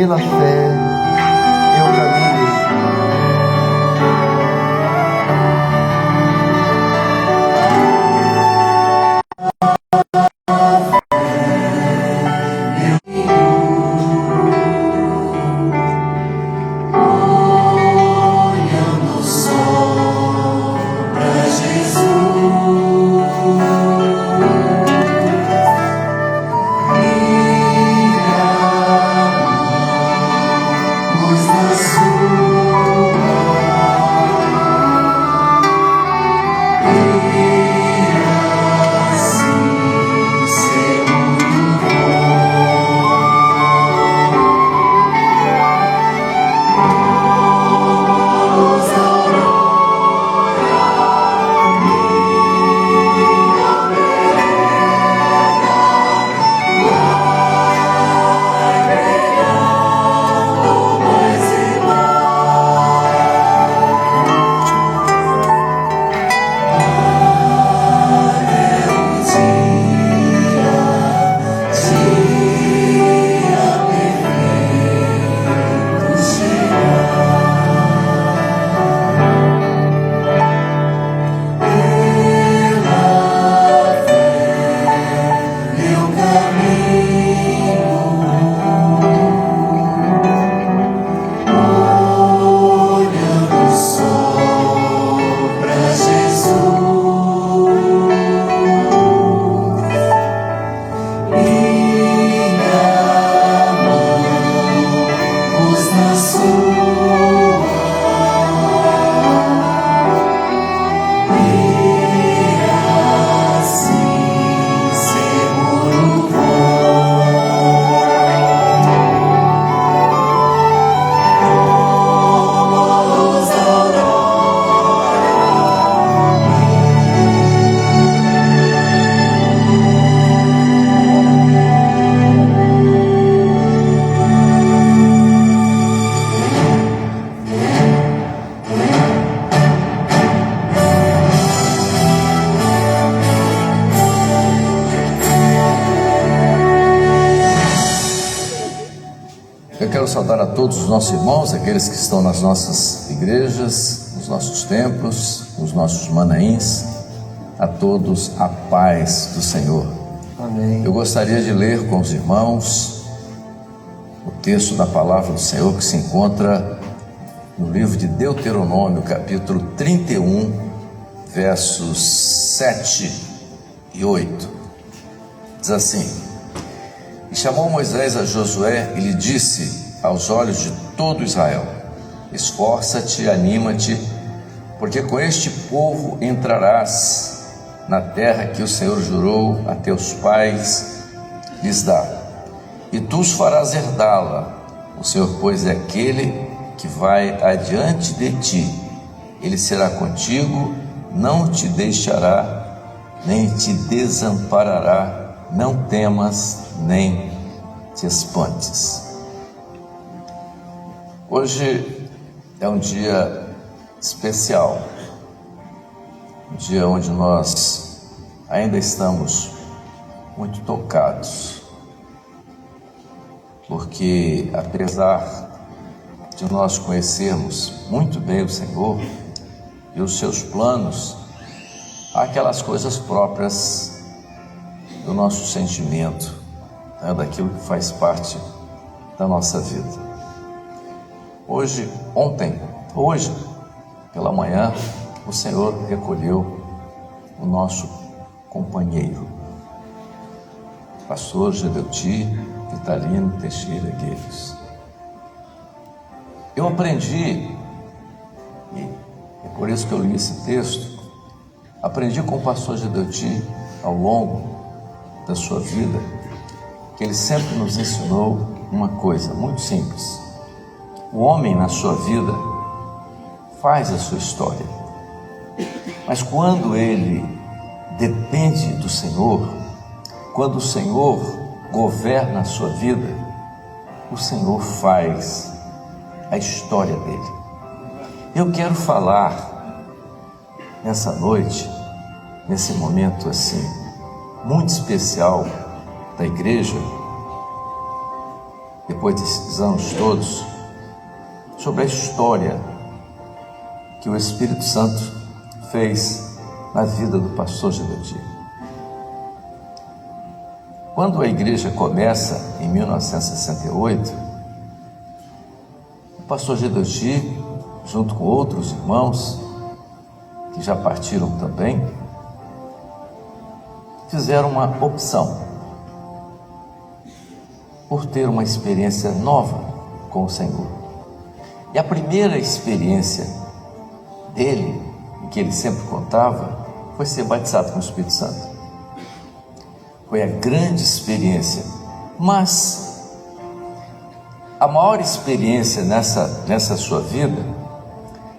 pela fé eu caminho. Eu quero saudar a todos os nossos irmãos, aqueles que estão nas nossas igrejas, nos nossos templos, nos nossos manaíns, a todos a paz do Senhor. Amém. Eu gostaria de ler com os irmãos o texto da palavra do Senhor que se encontra no livro de Deuteronômio, capítulo 31, versos 7 e 8. Diz assim: E chamou Moisés a Josué e lhe disse aos olhos de todo Israel: Esforça-te, anima-te, porque com este povo entrarás na terra que o Senhor jurou a teus pais lhes dar, e tu os farás herdá-la. O Senhor, pois, é aquele que vai adiante de ti. Ele será contigo, não te deixará, nem te desamparará. Não temas, nem te espantes. Hoje é um dia especial, um dia onde nós ainda estamos muito tocados, porque apesar de nós conhecermos muito bem o Senhor e os seus planos, há aquelas coisas próprias do nosso sentimento, daquilo que faz parte da nossa vida. Hoje pela manhã, o Senhor recolheu o nosso companheiro, pastor Gedeuti Vitalino Teixeira Guedes. Eu aprendi, e é por isso que eu li esse texto, aprendi com o pastor Gedeuti ao longo da sua vida, que ele sempre nos ensinou uma coisa muito simples: o homem na sua vida faz a sua história, mas quando ele depende do Senhor, quando o Senhor governa a sua vida, o Senhor faz a história dele. Eu quero falar nessa noite, nesse momento assim muito especial da igreja, depois desses anos todos, sobre a história que o Espírito Santo fez na vida do pastor Gedoti. Quando a igreja começa, em 1968, o pastor Gedoti, junto com outros irmãos, que já partiram também, fizeram uma opção por ter uma experiência nova com o Senhor. E a primeira experiência dele, que ele sempre contava, foi ser batizado com o Espírito Santo. Foi a grande experiência, mas a maior experiência nessa sua vida,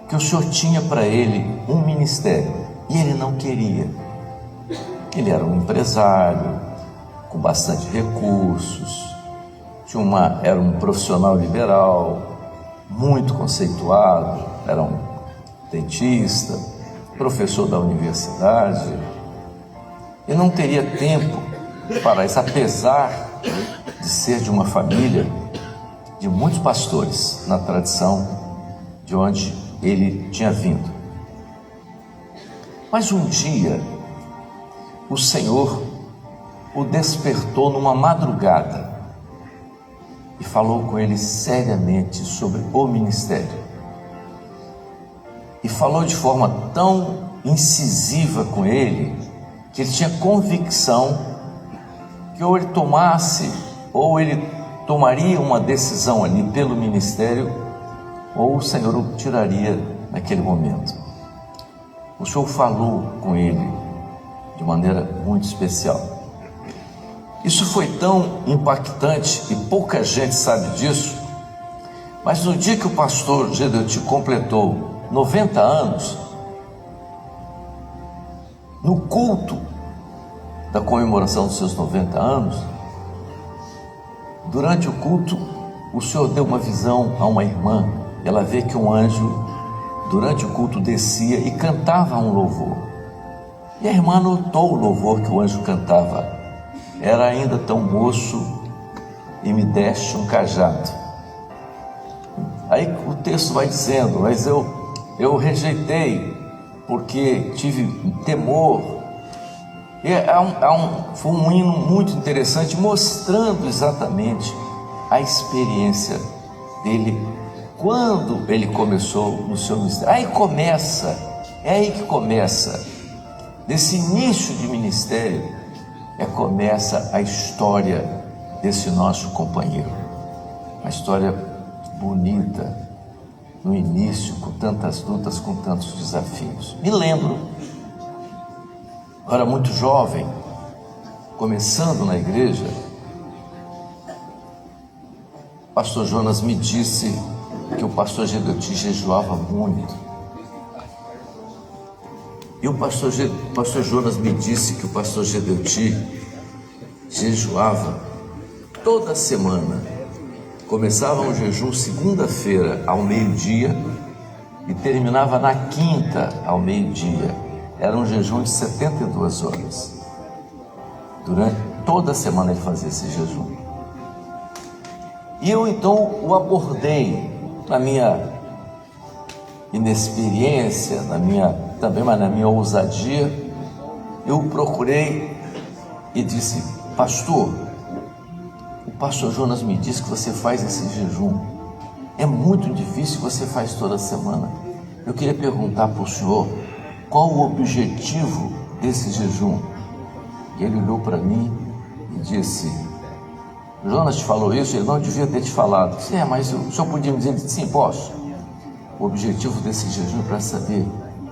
que o Senhor tinha para ele um ministério, e ele não queria. Ele era um empresário, com bastante recursos, era um profissional liberal, muito conceituado, era um dentista, professor da universidade, e não teria tempo para isso, apesar de ser de uma família de muitos pastores, na tradição de onde ele tinha vindo. Mas um dia, o Senhor o despertou numa madrugada e falou com ele seriamente sobre o ministério. E falou de forma tão incisiva com ele, que ele tinha convicção que ou ele tomaria uma decisão ali pelo ministério, ou o Senhor o tiraria naquele momento. O Senhor falou com ele de maneira muito especial. Isso foi tão impactante e pouca gente sabe disso, mas no dia que o pastor Gedoti completou 90 anos, no culto da comemoração dos seus 90 anos, durante o culto, o Senhor deu uma visão a uma irmã. Ela vê que um anjo, durante o culto, descia e cantava um louvor. E a irmã notou o louvor que o anjo cantava. Era ainda tão moço e me deste um cajado. Aí o texto vai dizendo, mas eu rejeitei porque tive temor. E foi um hino muito interessante, mostrando exatamente a experiência dele quando ele começou no seu ministério. É aí que começa, nesse início de ministério, começa a história desse nosso companheiro. Uma história bonita, no início, com tantas lutas, com tantos desafios. Me lembro, eu era muito jovem, começando na igreja, o pastor Jonas me disse que o pastor Gedoti jejuava muito. E o pastor Jonas me disse que o pastor Gedoti jejuava toda semana. Começava um jejum segunda-feira ao meio-dia e terminava na quinta ao meio-dia. Era um jejum de 72 horas. Durante toda a semana ele fazia esse jejum. E eu então o abordei na minha inexperiência, mas na minha ousadia. Eu o procurei e disse: pastor, o pastor Jonas me disse que você faz esse jejum. É muito difícil, você faz toda semana. Eu queria perguntar para o senhor qual o objetivo desse jejum. E ele olhou para mim e disse: Jonas te falou isso? Ele não devia ter te falado. Eu disse: mas o senhor podia me dizer? Ele disse: sim, posso. O objetivo desse jejum é para saber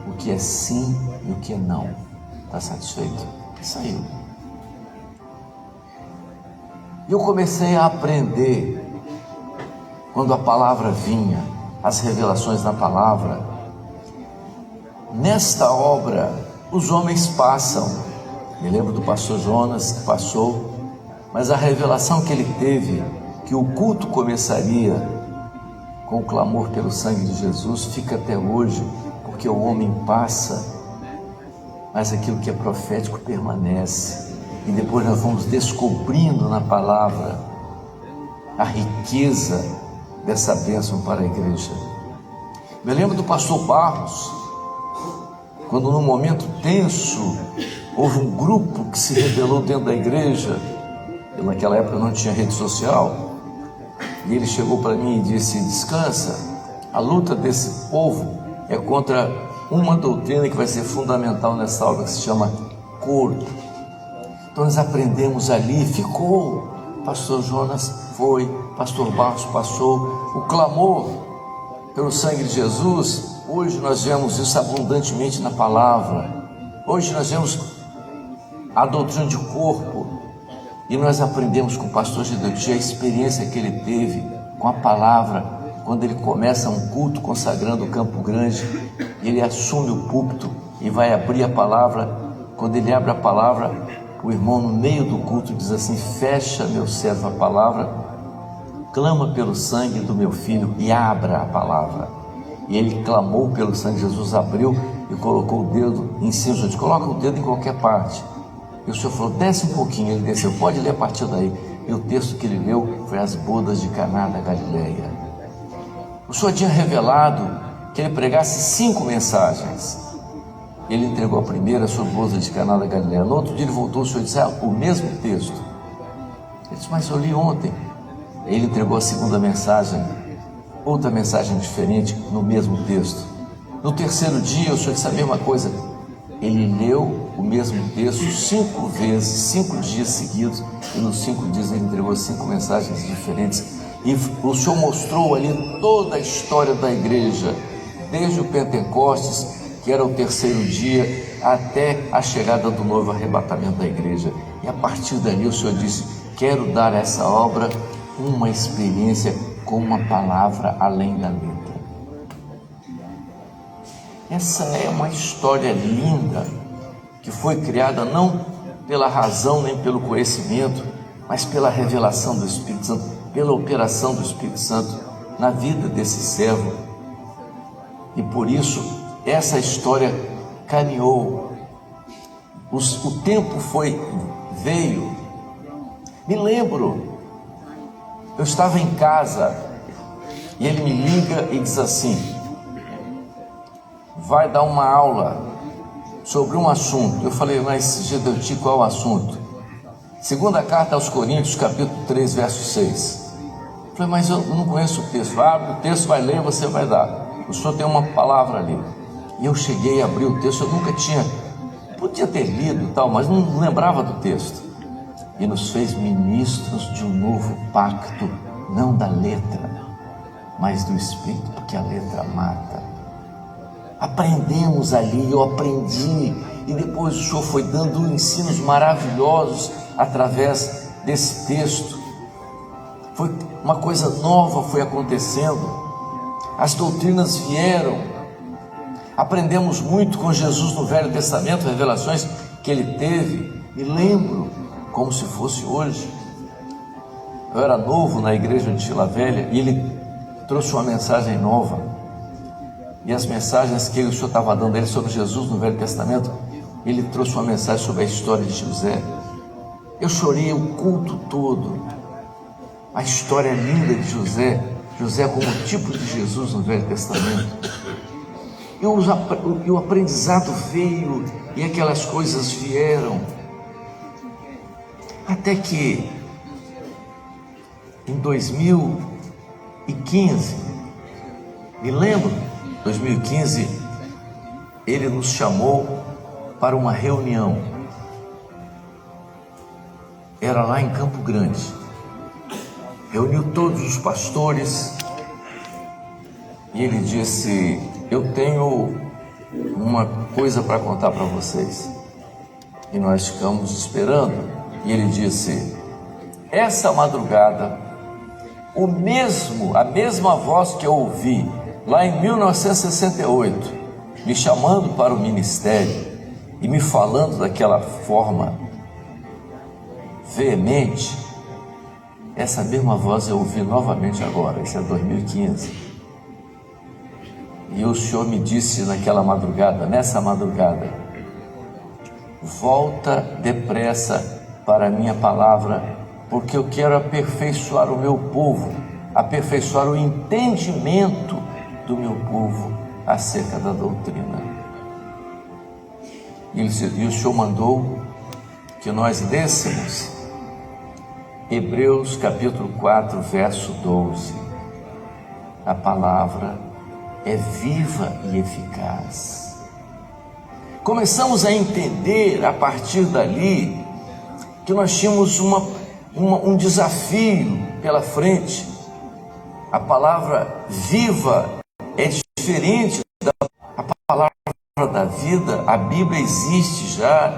o que é sim e o que é não. Está satisfeito? E saiu. E eu comecei a aprender, quando a palavra vinha, as revelações da palavra. Nesta obra, os homens passam. Me lembro do pastor Jonas, que passou, mas a revelação que ele teve, que o culto começaria com o clamor pelo sangue de Jesus, fica até hoje, porque o homem passa, mas aquilo que é profético permanece. E depois nós vamos descobrindo na palavra a riqueza dessa bênção para a igreja. Me lembro do pastor Barros, quando num momento tenso, houve um grupo que se rebelou dentro da igreja. Eu naquela época não tinha rede social, e ele chegou para mim e disse: descansa, a luta desse povo é contra uma doutrina que vai ser fundamental nessa obra, que se chama corpo. Então nós aprendemos ali, ficou. Pastor Jonas foi, pastor Barros passou, o clamor pelo sangue de Jesus. Hoje nós vemos isso abundantemente na palavra. Hoje nós vemos a doutrina de corpo, e nós aprendemos com o pastor Gedeuti a experiência que ele teve com a palavra, quando ele começa um culto consagrando o Campo Grande, ele assume o púlpito e vai abrir a palavra. Quando ele abre a palavra, o irmão no meio do culto diz assim: fecha, meu servo, a palavra, clama pelo sangue do meu filho e abra a palavra. E ele clamou pelo sangue, Jesus abriu e colocou o dedo em cima. A gente coloca o dedo em qualquer parte. E o Senhor falou: desce um pouquinho. Ele desceu, pode ler a partir daí. E o texto que ele leu foi as bodas de Caná da Galileia. O Senhor tinha revelado que ele pregasse 5 mensagens. Ele entregou a primeira sobre bodas de Caná da Galileia. No outro dia ele voltou, o Senhor disse: o mesmo texto. Ele disse: mas eu li ontem. Ele entregou a segunda mensagem, outra mensagem diferente, no mesmo texto. No terceiro dia o Senhor disse a mesma coisa. Ele leu o mesmo texto 5 vezes, 5 dias seguidos, e nos 5 dias ele entregou 5 mensagens diferentes. E o Senhor mostrou ali toda a história da igreja, desde o Pentecostes, que era o terceiro dia, até a chegada do novo arrebatamento da igreja. E a partir dali o Senhor disse: quero dar a essa obra uma experiência com uma palavra além da letra. Essa é uma história linda, que foi criada não pela razão nem pelo conhecimento, mas pela revelação do Espírito Santo, pela operação do Espírito Santo na vida desse servo. E por isso essa história caminhou. O tempo veio. Me lembro, eu estava em casa e ele me liga e diz assim: vai dar uma aula sobre um assunto. Eu falei: mas Gedeuti, qual é o assunto? Segunda carta aos Coríntios, capítulo 3, verso 6. Eu falei: mas eu não conheço o texto. Abre o texto, vai ler, você vai dar. O senhor tem uma palavra ali. E eu cheguei a abrir o texto, eu nunca podia ter lido e tal, mas não lembrava do texto. E nos fez ministros de um novo pacto, não da letra, mas do Espírito, porque a letra mata. Aprendemos ali, eu aprendi, e depois o Senhor foi dando ensinos maravilhosos através desse texto. Foi uma coisa nova, foi acontecendo. As doutrinas vieram. Aprendemos muito com Jesus no Velho Testamento, revelações que ele teve. Me lembro como se fosse hoje. Eu era novo na igreja de Vila Velha e ele trouxe uma mensagem nova. E as mensagens que o Senhor estava dando a ele sobre Jesus no Velho Testamento, ele trouxe uma mensagem sobre a história de José. Eu chorei o culto todo. A história linda de José, José como tipo de Jesus no Velho Testamento. E o aprendizado veio, e aquelas coisas vieram, até que em 2015, me lembro, 2015, ele nos chamou para uma reunião. Era lá em Campo Grande. Reuniu todos os pastores e ele disse: eu tenho uma coisa para contar para vocês. E nós ficamos esperando. E ele disse: essa madrugada, a mesma voz que eu ouvi lá em 1968, me chamando para o ministério e me falando daquela forma veemente, essa mesma voz eu ouvi novamente agora. Isso é 2015. E o Senhor me disse nessa madrugada: volta depressa para a minha palavra porque eu quero aperfeiçoar o meu povo, aperfeiçoar o entendimento do meu povo acerca da doutrina. E o Senhor mandou que nós lêssemos Hebreus capítulo 4, verso 12. A palavra é viva e eficaz. Começamos a entender a partir dali que nós tínhamos um desafio pela frente. A palavra viva é diferente da palavra da vida. A Bíblia existe já,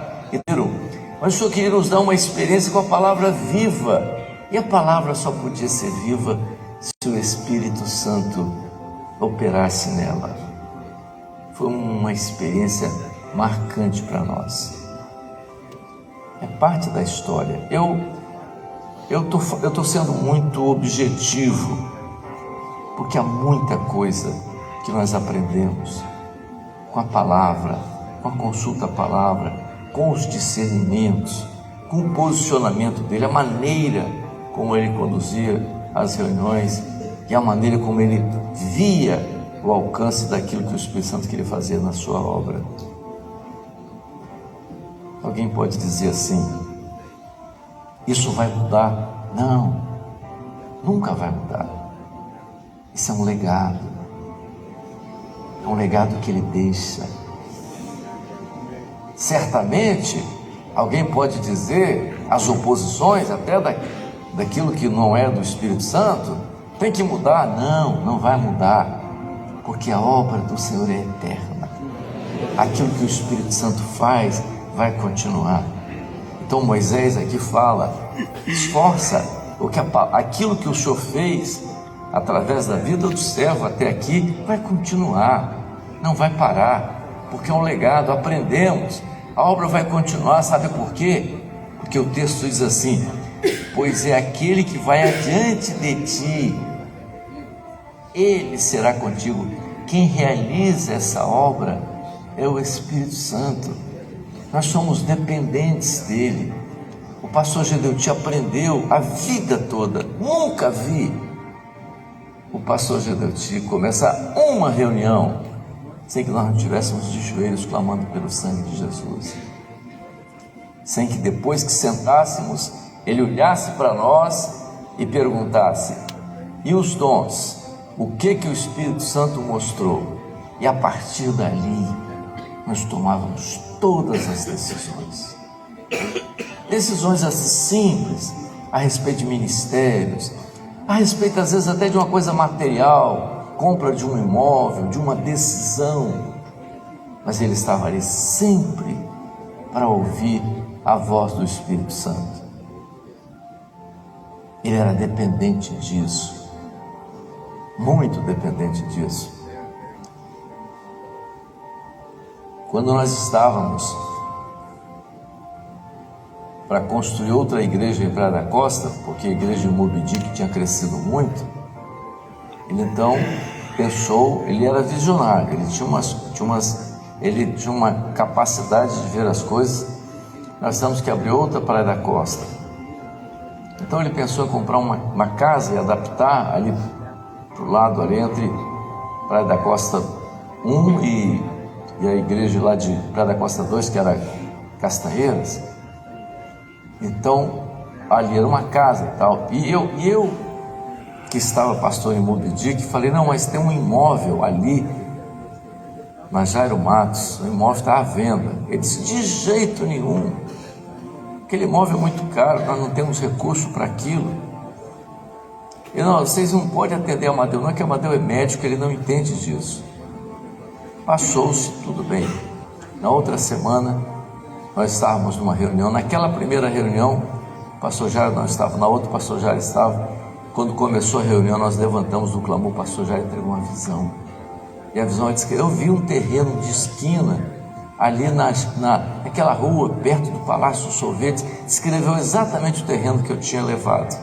mas o Senhor queria nos dar uma experiência com a palavra viva, e a palavra só podia ser viva se o Espírito Santo operasse nela. Foi uma experiência marcante para nós. É parte da história. Eu tô sendo muito objetivo, porque há muita coisa que nós aprendemos com a palavra, com a consulta à palavra, com os discernimentos, com o posicionamento dele, a maneira como ele conduzia as reuniões e a maneira como ele via o alcance daquilo que o Espírito Santo queria fazer na sua obra. Alguém pode dizer assim: isso vai mudar? Não, nunca vai mudar. Isso é um legado que ele deixa. Certamente, alguém pode dizer, as oposições até daquilo que não é do Espírito Santo, tem que mudar. Não vai mudar, porque a obra do Senhor é eterna. Aquilo que o Espírito Santo faz vai continuar. Então Moisés aqui fala: esforça, porque aquilo que o Senhor fez através da vida do servo até aqui vai continuar, não vai parar, porque é um legado. Aprendemos, a obra vai continuar. Sabe por quê? Porque o texto diz assim: pois é aquele que vai adiante de ti, ele será contigo. Quem realiza essa obra é o Espírito Santo. Nós somos dependentes dele. O pastor Gedeuti aprendeu a vida toda. Nunca vi o pastor Gedeuti começar uma reunião sem que nós não estivéssemos de joelhos clamando pelo sangue de Jesus, sem que depois que sentássemos ele olhasse para nós e perguntasse: e os dons? O que o Espírito Santo mostrou? E a partir dali nós tomávamos todas as decisões assim simples, a respeito de ministérios, a respeito às vezes até de uma coisa material, compra de um imóvel, de uma decisão, mas ele estava ali sempre para ouvir a voz do Espírito Santo. Ele era dependente disso, muito dependente disso. Quando nós estávamos para construir outra igreja em Praia da Costa, porque a igreja de Moby Dick tinha crescido muito, ele então pensou, ele era visionário, ele tinha uma capacidade de ver as coisas. Nós temos que abrir outra Praia da Costa. Então ele pensou em comprar uma casa e adaptar ali para o lado, ali entre Praia da Costa 1 e a igreja lá de Praia da Costa 2, que era Castanheiras. Então ali era uma casa e tal, e eu que estava pastor em Moby Dick, falei: não, mas tem um imóvel ali na Jairo Matos, o imóvel está à venda. Ele disse: de jeito nenhum, aquele imóvel é muito caro, nós não temos recurso para aquilo. E não, vocês não podem atender a Amadeu. Não é que a Amadeu é médico, ele não entende disso. Passou-se, tudo bem. Na outra semana nós estávamos numa reunião. Naquela primeira reunião o pastor Jairo não estava, na outra o pastor Jairo estava. Quando começou a reunião, nós levantamos do clamor, o pastor Jairo entregou uma visão, e a visão disse que eu vi um terreno de esquina ali naquela rua perto do Palácio dos Sorvetes. Descreveu exatamente o terreno que eu tinha levado,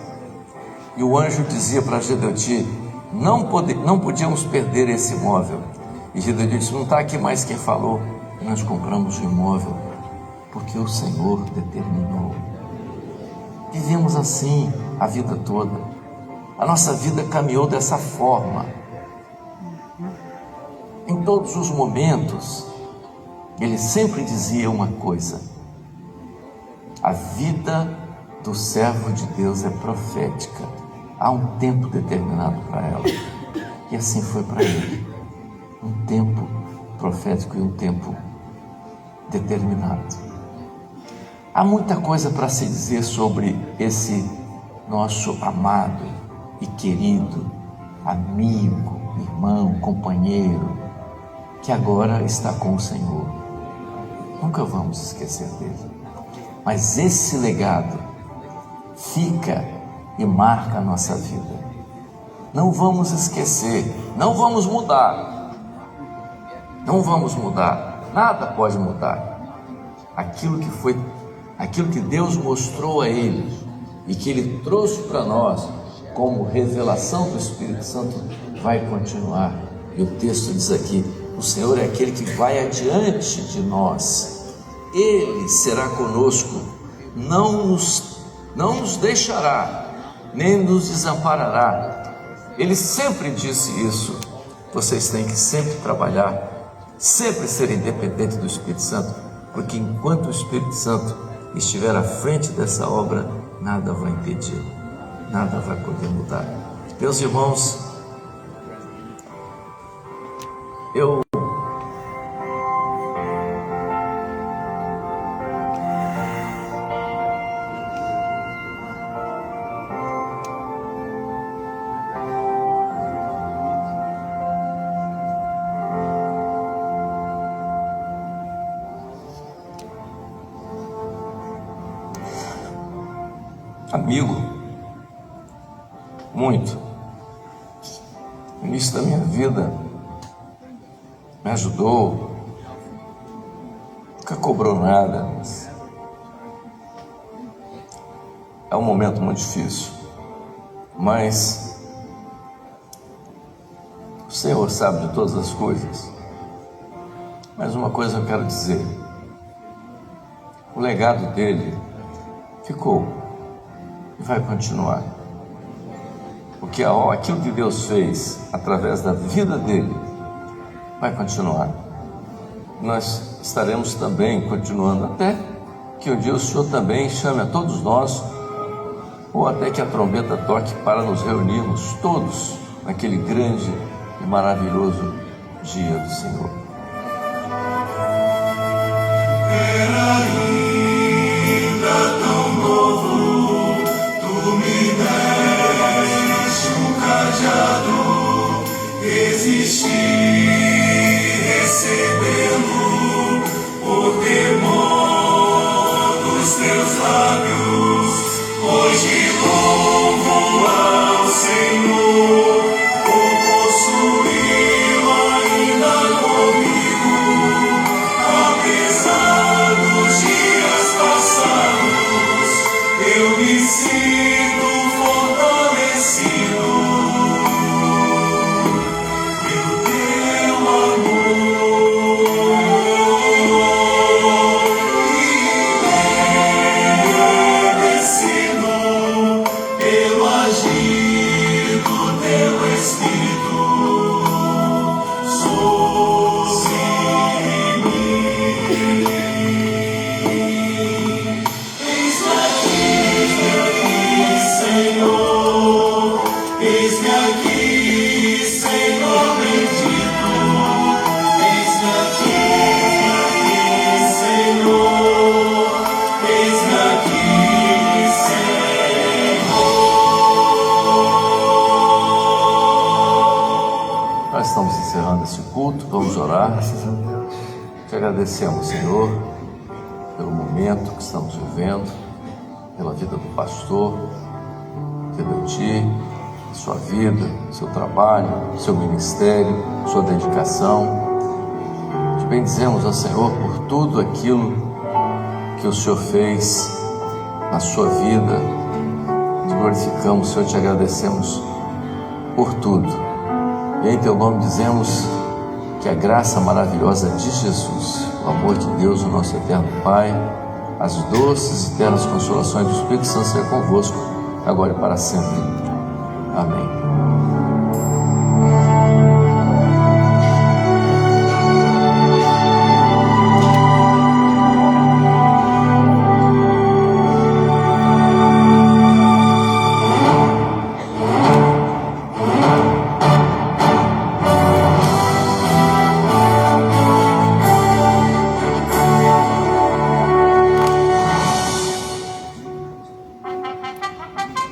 e o anjo dizia para Gedeuti: não podíamos perder esse imóvel. E Gedeuti disse: não está aqui mais quem falou. E nós compramos o imóvel porque o Senhor determinou. Vivemos assim a vida toda. A nossa vida caminhou dessa forma. Em todos os momentos, ele sempre dizia uma coisa: a vida do servo de Deus é profética. Há um tempo determinado para ela. E assim foi para ele. Um tempo profético e um tempo determinado. Há muita coisa para se dizer sobre esse nosso amado e querido amigo, irmão, companheiro, que agora está com o Senhor. Nunca vamos esquecer dele. Mas esse legado fica e marca a nossa vida. Não vamos esquecer, não vamos mudar. Não vamos mudar, nada pode mudar. Aquilo que Deus mostrou a ele e que ele trouxe para nós como revelação do Espírito Santo vai continuar. E o texto diz aqui: o Senhor é aquele que vai adiante de nós. Ele será conosco, não nos deixará, nem nos desamparará. Ele sempre disse isso. Vocês têm que sempre trabalhar, sempre ser independente do Espírito Santo, porque enquanto o Espírito Santo estiver à frente dessa obra, nada vai impedir, nada vai poder mudar. Meus irmãos, eu amigo, muito. No início da minha vida, me ajudou, nunca cobrou nada, mas é um momento muito difícil. Mas o Senhor sabe de todas as coisas. Mas uma coisa eu quero dizer: o legado dele ficou. E vai continuar, porque aquilo que Deus fez através da vida dele vai continuar. Nós estaremos também continuando até que um dia o Senhor também chame a todos nós, ou até que a trombeta toque para nos reunirmos todos naquele grande e maravilhoso dia do Senhor. Existir, recebê-lo por temor dos teus lábios. Hoje louvo ao Senhor por possuí-lo ainda comigo. Apesar dos dias passados, eu me sinto fortalecido. Estamos encerrando esse culto, vamos orar. Graças a Deus. Te agradecemos, Senhor, pelo momento que estamos vivendo, pela vida do pastor, pelo ti, sua vida, seu trabalho, seu ministério, sua dedicação. Te bendizemos ao Senhor por tudo aquilo que o Senhor fez na sua vida. Te glorificamos, Senhor, te agradecemos por tudo. E em teu nome dizemos que a graça maravilhosa de Jesus, o amor de Deus, o nosso eterno Pai, as doces e eternas consolações do Espírito Santo seja convosco, agora e para sempre. Amém.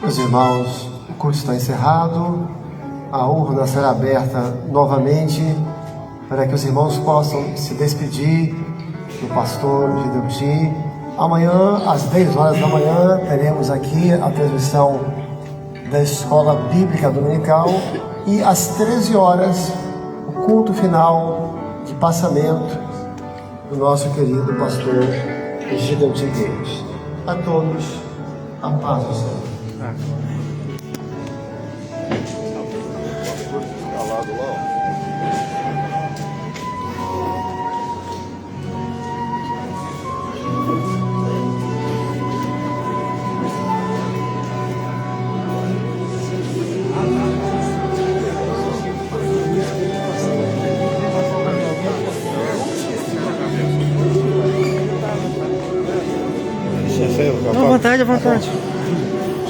Meus irmãos, o culto está encerrado, a urna será aberta novamente para que os irmãos possam se despedir do pastor Gideuti. Amanhã, às 10 horas da manhã, teremos aqui a transmissão da Escola Bíblica Dominical e às 13 horas, o culto final de passamento do nosso querido pastor Gideuti Guedes. A todos, a paz do Senhor. À vontade, à vontade.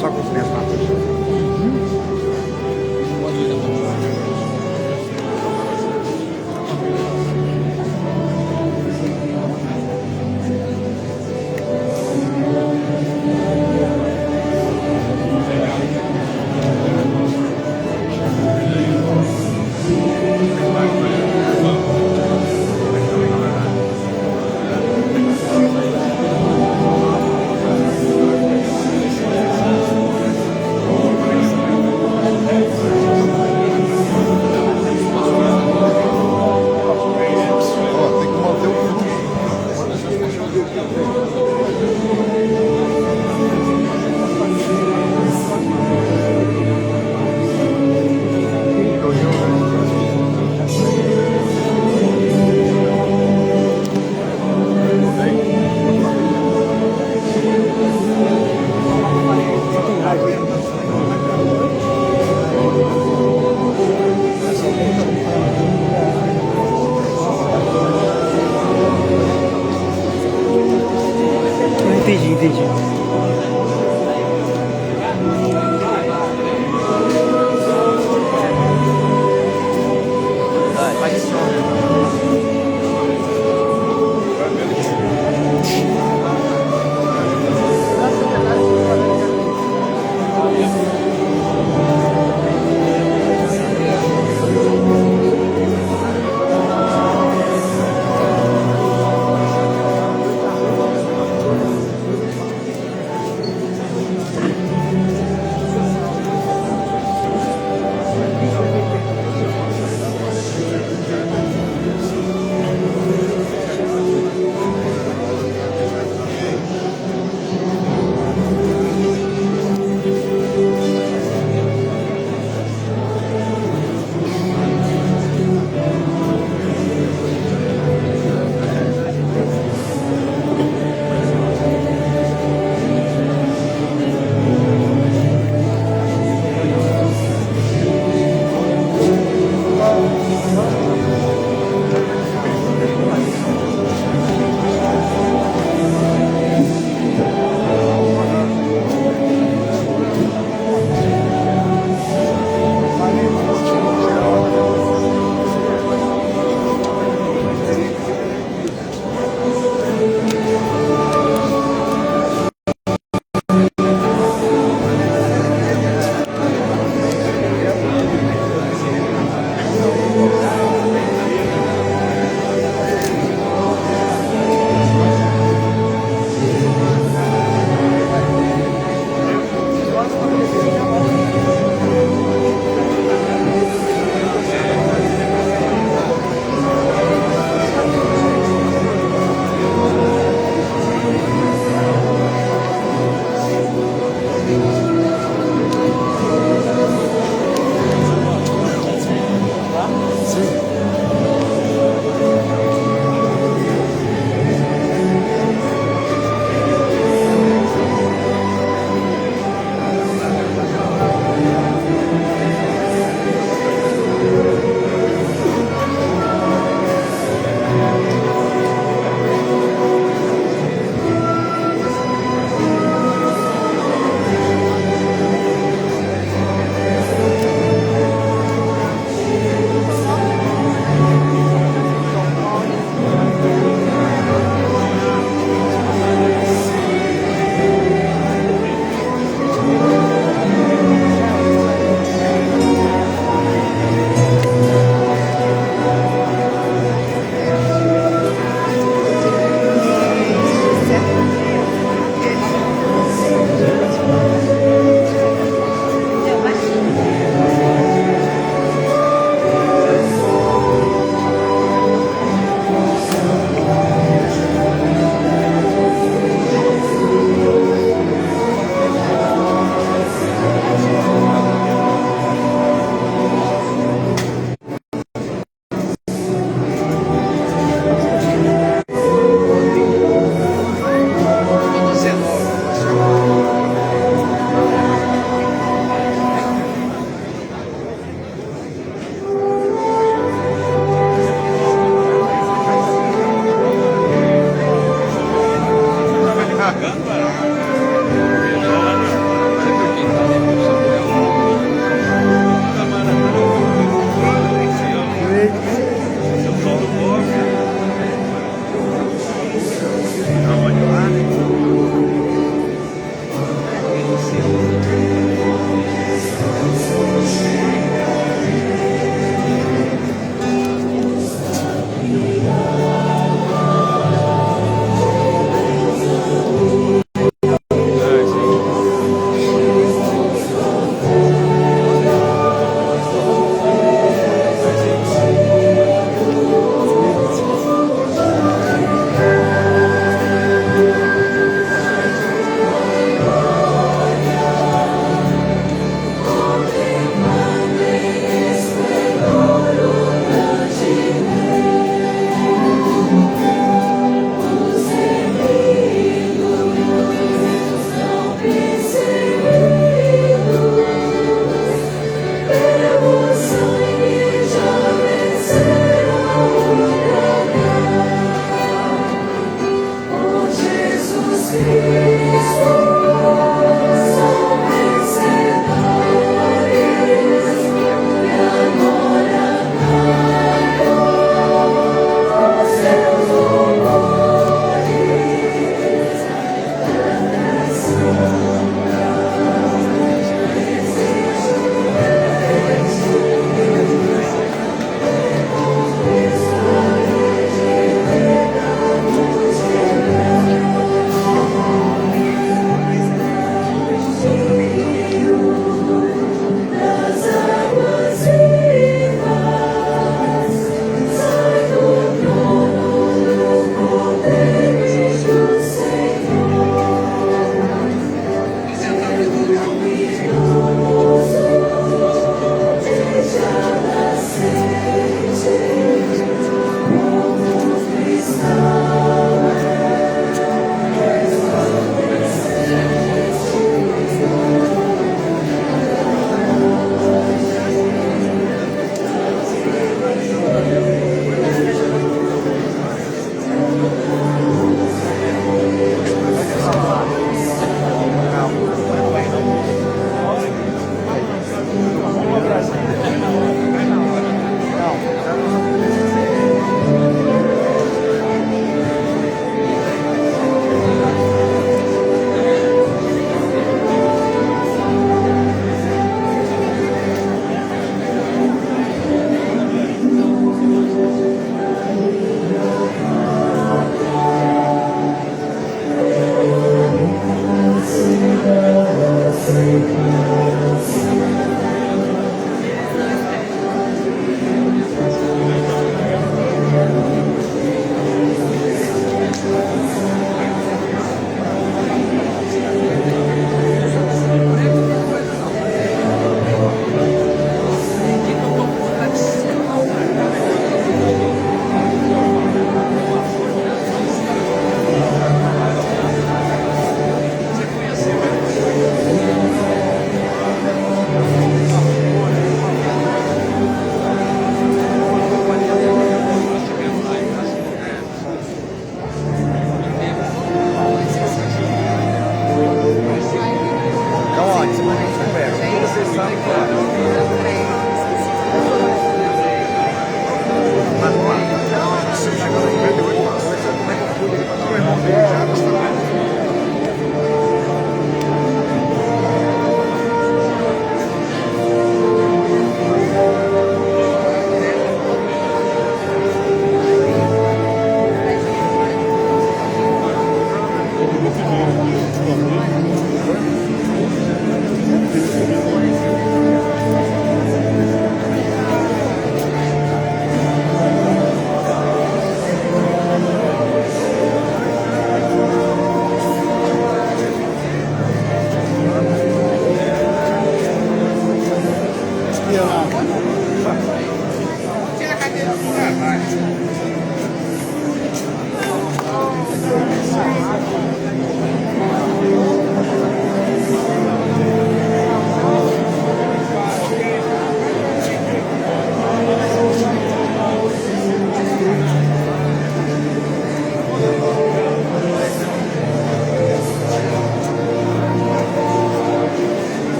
Só cumprimentar. Entendi.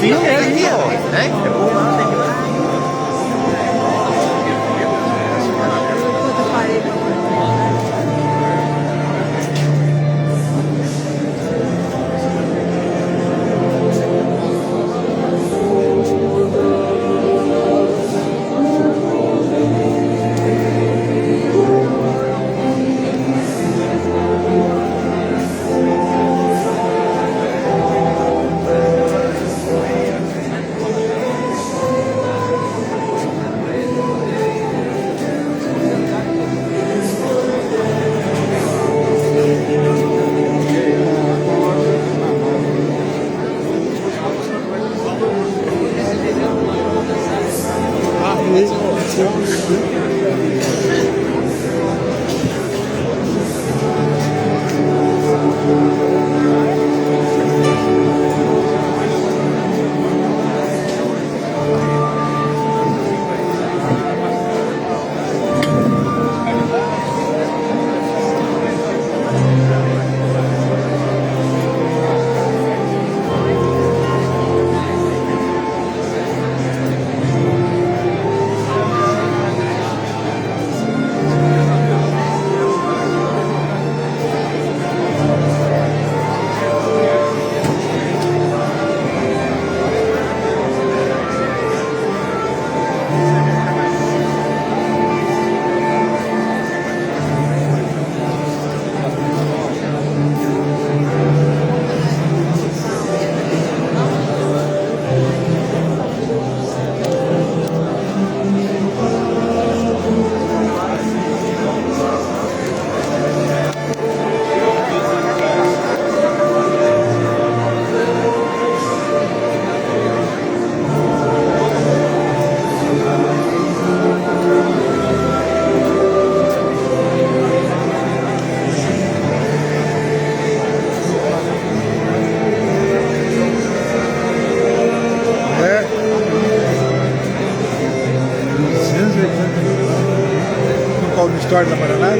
fino mesmo, ó. É bom lá, tem que ir. História da Paraná.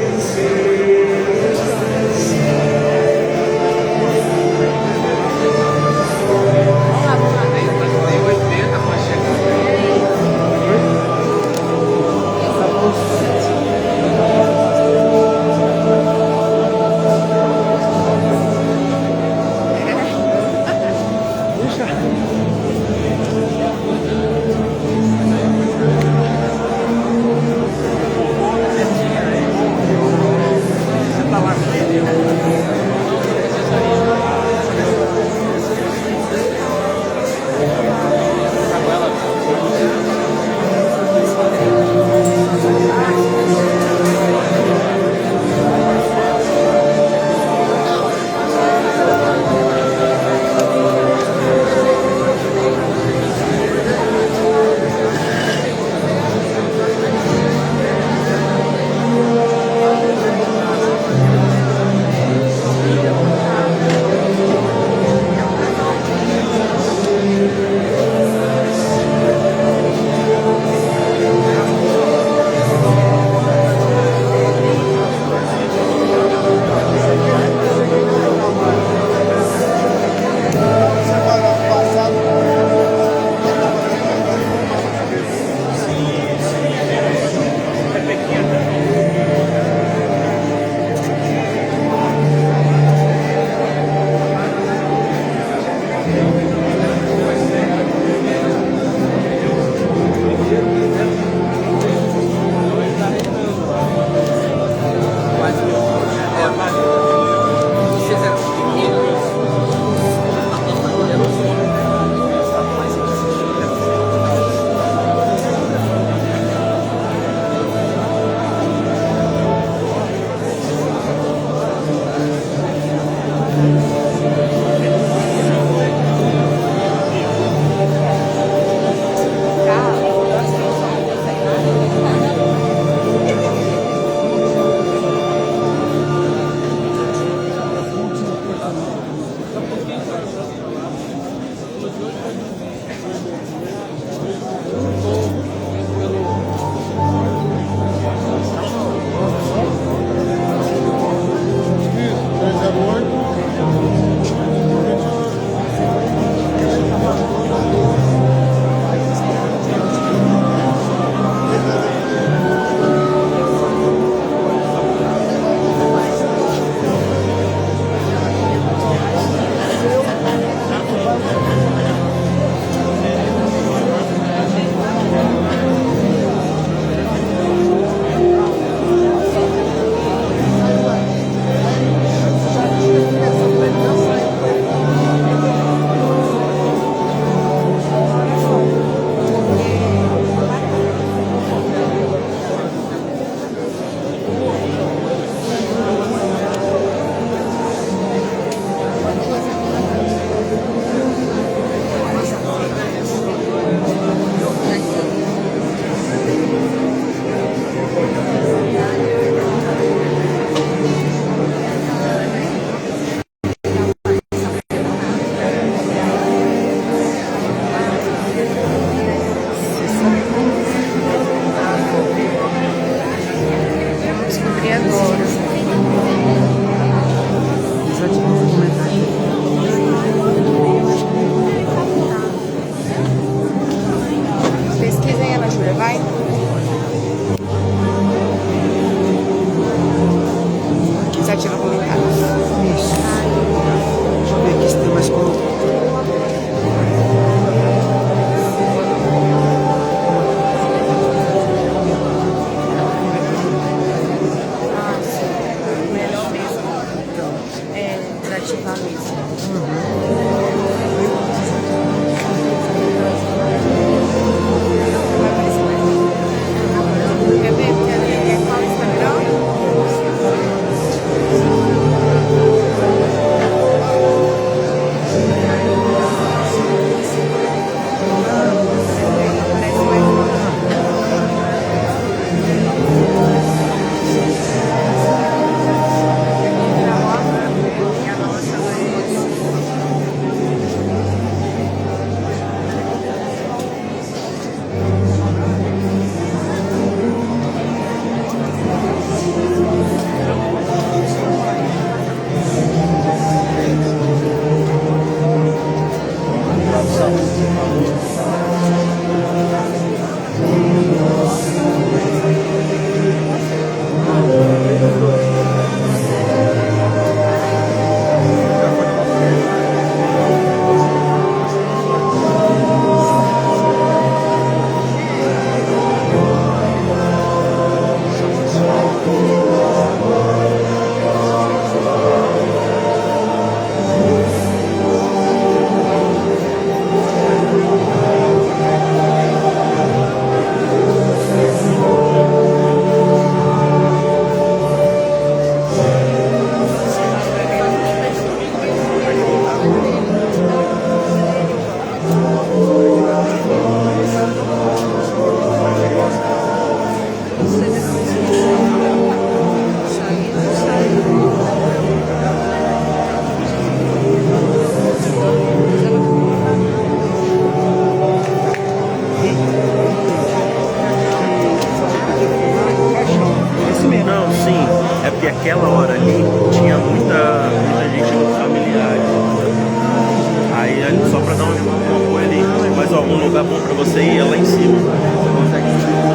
um lugar bom pra você ir é lá em cima. Você consegue filmar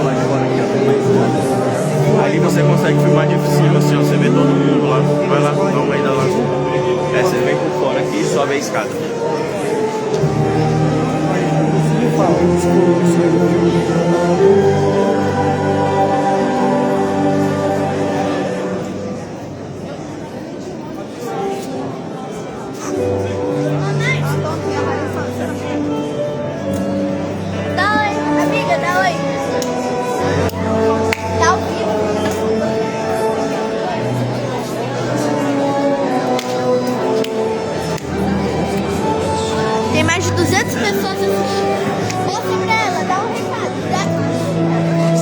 lá de fora aqui, ó, tem mais. Ali você consegue filmar de cima, assim, ó, você vê todo mundo lá. Vai lá, dá uma ida lá. Você vem por fora aqui e sobe a escada. Amiga, dá oi. Tá ao vivo. Tem mais de 200 pessoas assistindo. Mostra pra ela, dá um recado.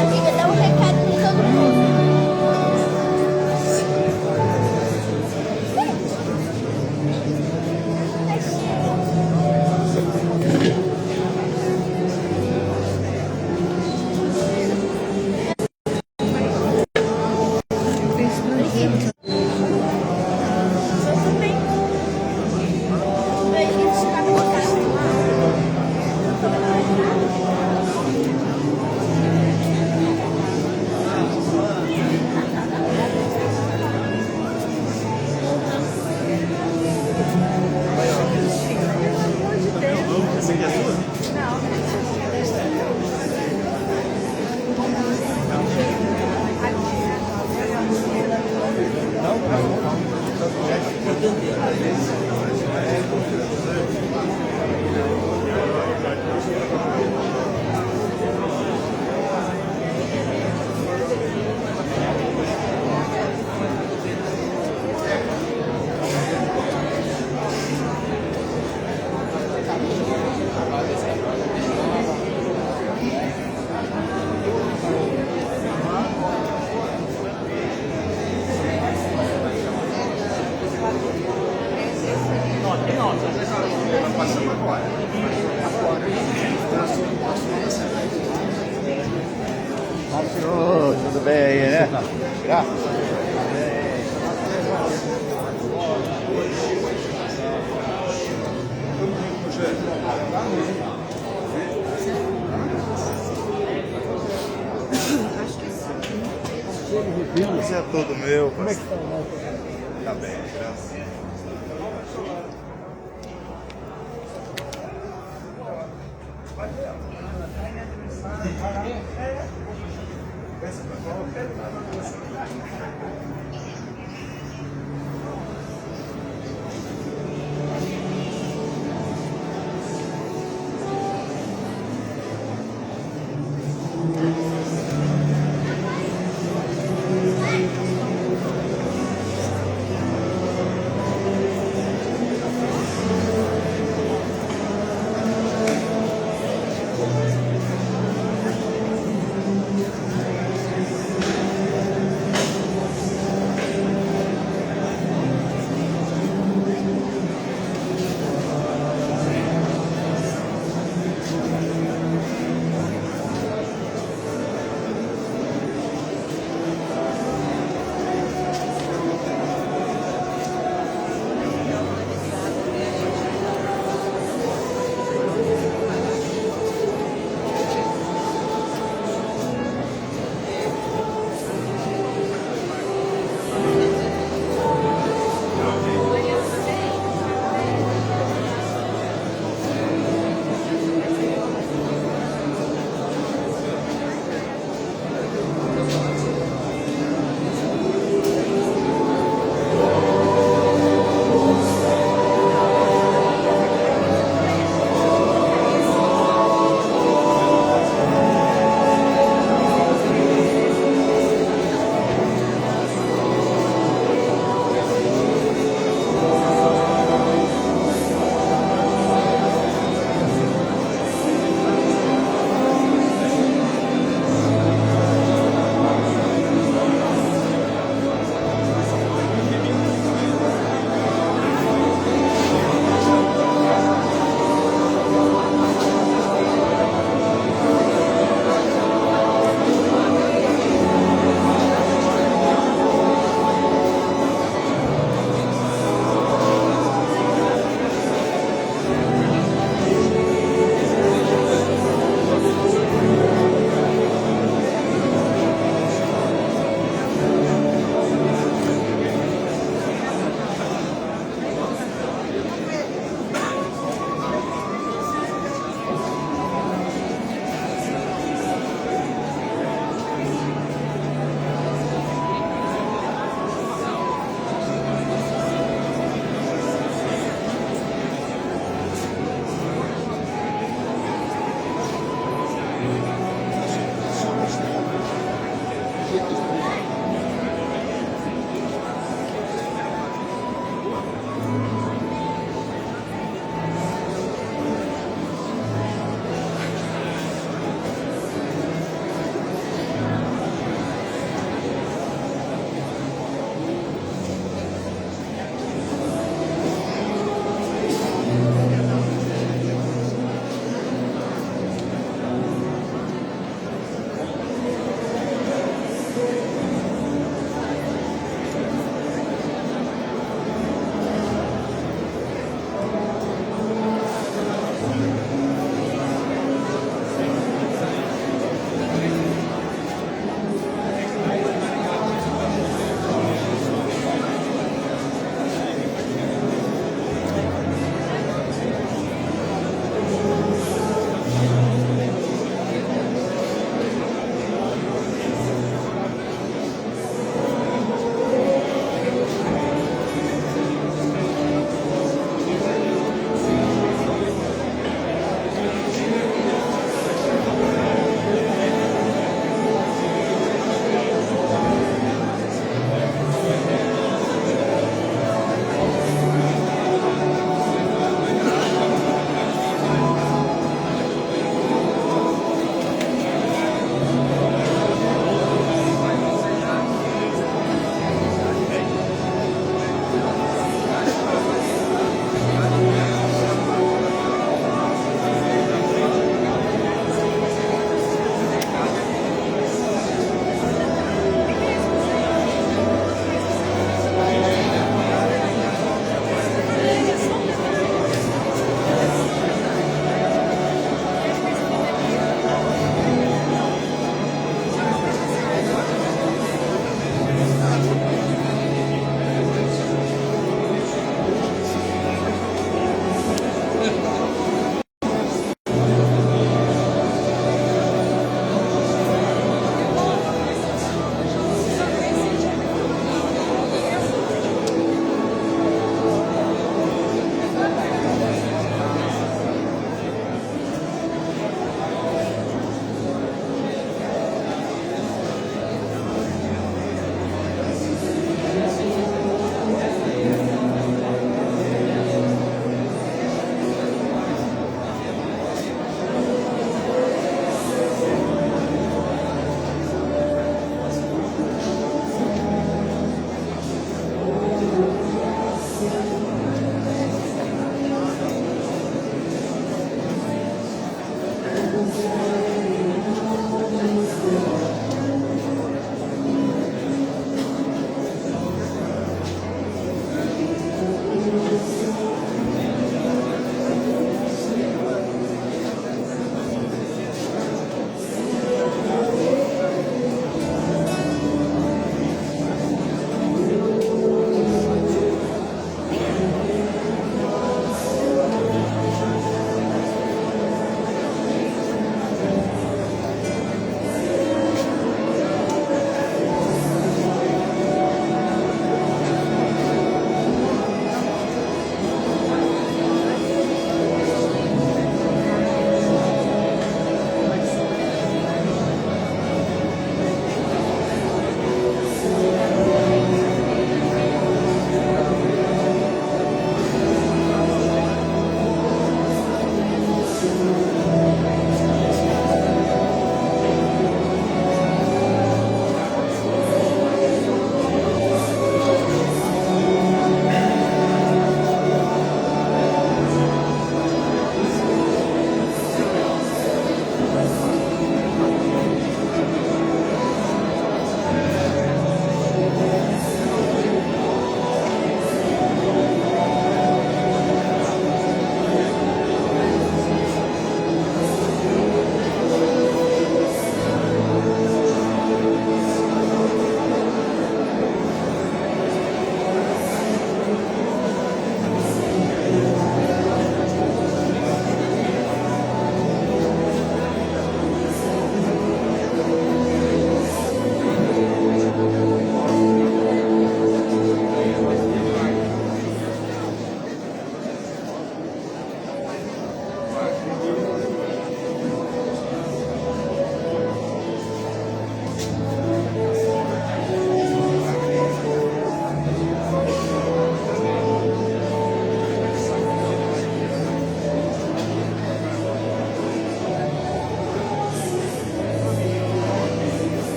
Amiga, dá um recado pra todo mundo. Tudo bem aí, né? Você é todo meu, como é que tá bem, graças a Deus.